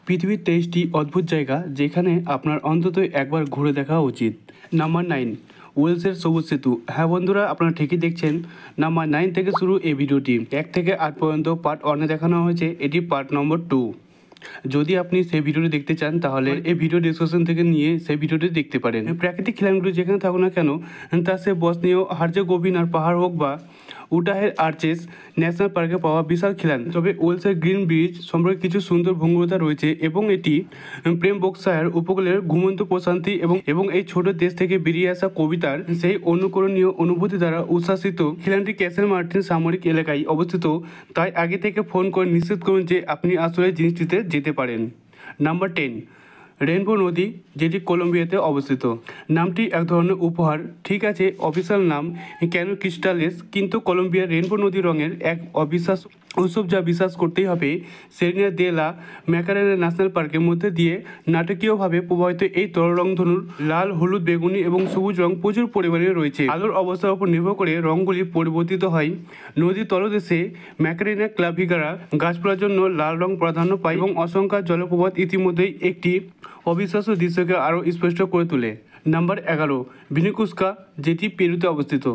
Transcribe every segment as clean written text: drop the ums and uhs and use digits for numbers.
পৃথিবীর 23টি অদ্ভুত জায়গা যেখানে আপনার অন্তত একবার ঘুরে দেখা উচিত। নাম্বার 9, ওয়েলসের সবুজ সেতু। হ্যাঁ বন্ধুরা, আপনারা ঠিকই দেখছেন। নাম্বার 9 থেকে শুরু এই ভিডিওটি। 1 থেকে 8 পর্যন্ত পার্ট 1-এ দেখানো হয়েছে, এটি পার্ট নম্বর 2। যদি আপনি সেই ভিডিওটি দেখতে চান তাহলে এই ভিডিও ডিসক্রিপশন থেকে নিয়ে সেই ভিডিওটি দেখতে পারেন। প্রাকৃতিক খিলানগুলি যেখানে থাকুক না কেন, তা সে বসনীয় হার্জেগোভিনার পাহাড় হোক বা উটাহের আর্চেস ন্যাশনাল পার্কে পাওয়া বিশাল খিলান, তবে ওয়েলসের গ্রিন ব্রিজ সম্পর্কে কিছু সুন্দর ভঙ্গুরতা রয়েছে এবং এটি প্রেমবক্সায়ার উপকূলের ঘুমন্ত প্রশান্তি এবং এই ছোট দেশ থেকে বেরিয়ে আসা কবিতার সেই অনুকরণীয় অনুভূতি দ্বারা উচ্ছ্বাসিত। খিলানটি ক্যাসেল মার্টিন সামরিক এলাকায় অবস্থিত, তাই আগে থেকে ফোন করে নিশ্চিত করুন যে আপনি আসলে জিনিসটিতে যেতে পারেন। নাম্বার 10, রেইনবো নদী, যেটি কলম্বিয়াতে অবস্থিত। নামটি এক ধরনের উপহার, ঠিক আছে, অফিসিয়াল নাম ক্যানো ক্রিস্টালেস, কিন্তু কলম্বিয়ার রেইনবো নদী রঙের এক অবিশ্বাস উৎসব যা বিশ্বাস করতেই হবে। সেরিনা দে লা ম্যাকারেনা ন্যাশনাল পার্কের মধ্যে দিয়ে নাটকীয়ভাবে প্রবাহিত এই তরল রংধনুর লাল, হলুদ, বেগুনি এবং সবুজ রং প্রচুর পরিমাণে রয়েছে। আলোর অবস্থার উপর নির্ভর করে রঙগুলি পরিবর্তিত হয়। নদীর তলদেশে ম্যাকারেনা ক্লাভিগারা গাছপালার জন্য লাল রং প্রাধান্য পায় এবং অসংখ্য জলপ্রপাত ইতিমধ্যেই একটি অবিশ্বাস্য দৃশ্যকে আরও স্পষ্ট করে তোলে। নাম্বার 11, ভিনিকুস্কা, যেটি পেরুতে অবস্থিত।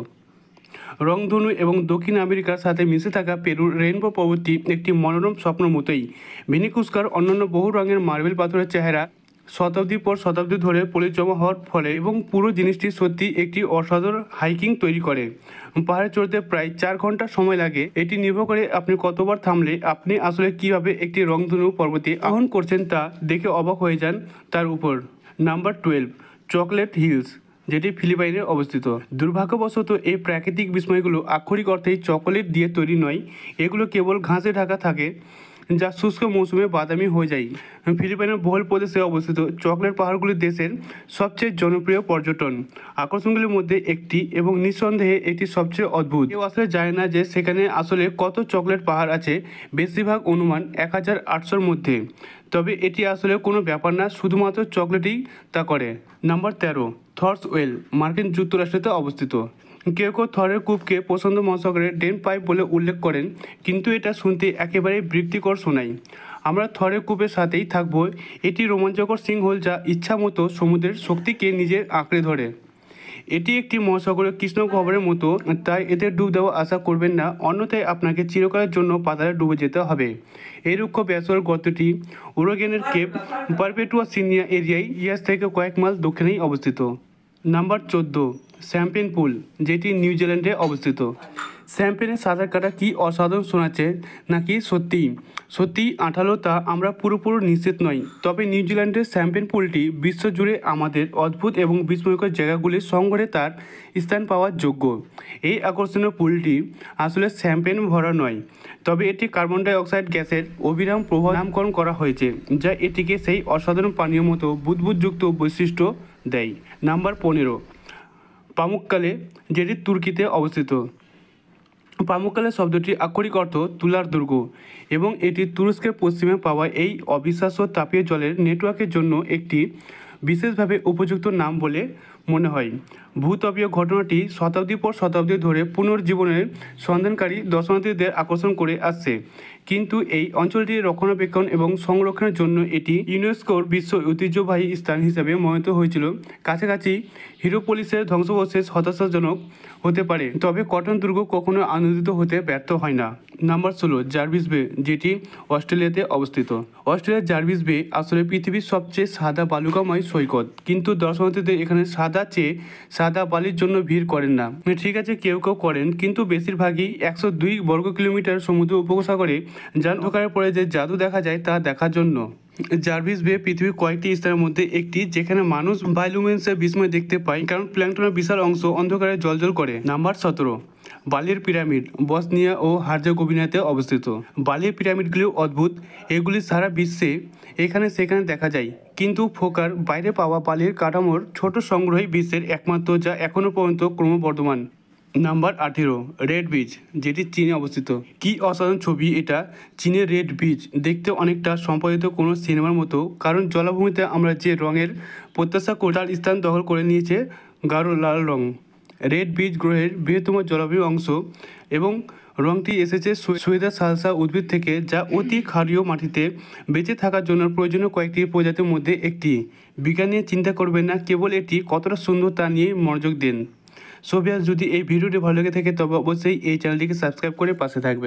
রংধনু এবং দক্ষিণ আমেরিকার সাথে মিশে থাকা পেরুর রেইনবো পর্বতটি একটি মনোরম স্বপ্নের মতোই। ভিনিকুস্কার অন্যান্য বহু রঙের মার্বেল পাথরের চেহারা শতাব্দী পর শতাব্দী ধরে পরিজমা হওয়ার ফলে এবং পুরো জিনিসটি সত্যি একটি অসাধারণ হাইকিং তৈরি করে। পাহাড়ে চড়তে প্রায় 4 ঘন্টা সময় লাগে। এটি নির্ভর করে আপনি কতবার থামলে আপনি আসলে কীভাবে একটি রংধনু পর্বতে আরোহণ করছেন তা দেখে অবাক হয়ে যান তার উপর। নাম্বার 12, চকলেট হিলস, যেটি ফিলিপাইনে অবস্থিত। দুর্ভাগ্যবশত এই প্রাকৃতিক বিস্ময়গুলো আক্ষরিক অর্থেই চকোলেট দিয়ে তৈরি নয়, এগুলো কেবল ঘাসে ঢাকা থাকে যা শুষ্ক মৌসুমে বাদামি হয়ে যায়। ফিলিপাইনের বহুল প্রদেশে অবস্থিত চকলেট পাহাড়গুলি দেশের সবচেয়ে জনপ্রিয় পর্যটন আকর্ষণগুলির মধ্যে একটি এবং নিঃসন্দেহে এটি সবচেয়ে অদ্ভুত। কেউ আসলে জানে না যে সেখানে আসলে কত চকলেট পাহাড় আছে, বেশিরভাগ অনুমান 1800-র মধ্যে, তবে এটি আসলে কোনো ব্যাপার না, শুধুমাত্র চকলেটই তা করে। নাম্বার 13, থর্স ওয়েল, মার্কিন যুক্তরাষ্ট্রেতে অবস্থিত। কেউ কেউ থরের কূপকে প্রশান্ত মহাসাগরের ড্রেন পাইপ বলে উল্লেখ করেন, কিন্তু এটা শুনতে একেবারে বিরক্তিকর শোনায়। আমরা থরের কূপের সাথেই থাকবো। এটি রোমাঞ্চকর সিংহল যা ইচ্ছা মতো সমুদ্রের শক্তিকে নিজে আঁকড়ে ধরে। এটি একটি মহাসাগরের কৃষ্ণগহ্বরের মতো, তাই এতে ডুব দেওয়া আশা করবেন না, অন্যথায় আপনাকে চিরকালের জন্য পাতালে ডুবে যেতে হবে। এই রুক্ষ ব্যাসর গর্তটি ওরেগনের কেপ পারপেটুয়া সিনিয়া এরিয়ায় ইয়াস থেকে কয়েক মাইল দক্ষিণেই অবস্থিত। নাম্বার 14, শ্যাম্পেন পুল, যেটি নিউজিল্যান্ডে অবস্থিত। শ্যাম্পেনে সাঁতার কাটা কি অসাধারণ শোনাচ্ছে নাকি সত্যিই আঠালো তা আমরা পুরোপুরি নিশ্চিত নই, তবে নিউজিল্যান্ডের শ্যাম্পেন পুলটি বিশ্বজুড়ে আমাদের অদ্ভুত এবং বিস্ময়কর জায়গাগুলির সংগ্রহে তার স্থান পাওয়ার যোগ্য। এই আকর্ষণীয় পুলটি আসলে শ্যাম্পেন ভরা নয়, তবে এটি কার্বন ডাই অক্সাইড গ্যাসের অবিরাম প্রবাহ নামকরণ করা হয়েছে, যা এটিকে সেই অসাধারণ পানীয় মতো বুদবুদযুক্ত বৈশিষ্ট্য দেয়। নাম্বার 15, পামুক্কালে, যেটি তুর্কিতে অবস্থিত। পামুক্কালে শব্দটি আক্ষরিক অর্থ তুলার দুর্গ এবং এটি তুরস্কের পশ্চিমে পাওয়া এই অবিশ্বাস্য তাপীয় জলের নেটওয়ার্কের জন্য একটি বিশেষভাবে উপযুক্ত নাম বলে মনে হয়। ভূতপীয় ঘটনাটি শতাব্দী পর শতাব্দী ধরে পুনর্জীবনের সন্ধানকারী দর্শনার্থীদের আকর্ষণ করে আসছে, কিন্তু এই অঞ্চলটির রক্ষণাবেক্ষণ এবং সংরক্ষণের জন্য এটি ইউনেস্কোর বিশ্ব ঐতিহ্যবাহী স্থান হিসাবে মনোনীত হয়েছিল। কাছাকাছি হিরোপোলিসের ধ্বংসাবশেষ হতাশাজনক হতে পারে, তবে কটন দুর্গ কখনো আনন্দিত হতে ব্যর্থ হয় না। নাম্বার 16, জার্ভিস বে, যেটি অস্ট্রেলিয়াতে অবস্থিত। অস্ট্রেলিয়ার জার্ভিস বে আসলে পৃথিবীর সবচেয়ে সাদা বালুকাময় সৈকত, কিন্তু দর্শনার্থীদের এখানে সাদা বালির জন্য ভিড় করেন না। ঠিক আছে, কেউ কেউ করেন, কিন্তু বেশিরভাগই 102 বর্গ কিলোমিটার সমুদ্র উপসাগরে যান ঢোকার পরে যে জাদু দেখা যায় তা দেখার জন্য। জার্ভিস বে পৃথিবীর কয়েকটি স্থানের মধ্যে একটি যেখানে মানুষ বায়োলুমিনেসেন্সের বিস্ময় দেখতে পায়, কারণ প্ল্যাঙ্কটনের বিশাল অংশ অন্ধকারে জ্বলজ্বল করে। নাম্বার 17, বালির পিরামিড, বসনিয়া ও হার্জেগোভিনাতে অবস্থিত। বালির পিরামিডগুলি অদ্ভুত, এগুলি সারা বিশ্বে এখানে সেখানে দেখা যায়, কিন্তু ফোকার বাইরে পাওয়া বালির কাঠামোর ছোট সংগ্রহই বিশ্বের একমাত্র যা এখনও পর্যন্ত ক্রমবর্ধমান। নাম্বার 18, রেড বিচ, যেটি চীনে অবস্থিত। কি অসাধারণ ছবি এটা! চীনের রেড বিচ দেখতে অনেকটা সম্পাদিত কোনো সিনেমার মতো, কারণ জলাভূমিতে আমরা যে রঙের প্রত্যাশা করি তার স্থান দখল করে নিয়েছে গাঢ় লাল রং। রেড বিচ গ্রহের বৃহত্তম জলবায়ু অংশ এবং রংটি এসেছে সুয়েদা সালসা উদ্ভিদ থেকে, যা অতি ক্ষারীয় মাটিতে বেঁচে থাকার জন্য প্রয়োজনীয় কয়েকটি প্রজাতির মধ্যে একটি। বিজ্ঞান নিয়ে চিন্তা করবেন না, কেবল এটি কতটা সুন্দর তা নিয়ে মনোযোগ দিন। সো ভিউয়ার্স, যদি এই ভিডিওটি ভালো লেগে থাকে তবে অবশ্যই এই চ্যানেলটিকে সাবস্ক্রাইব করে পাশে থাকবেন।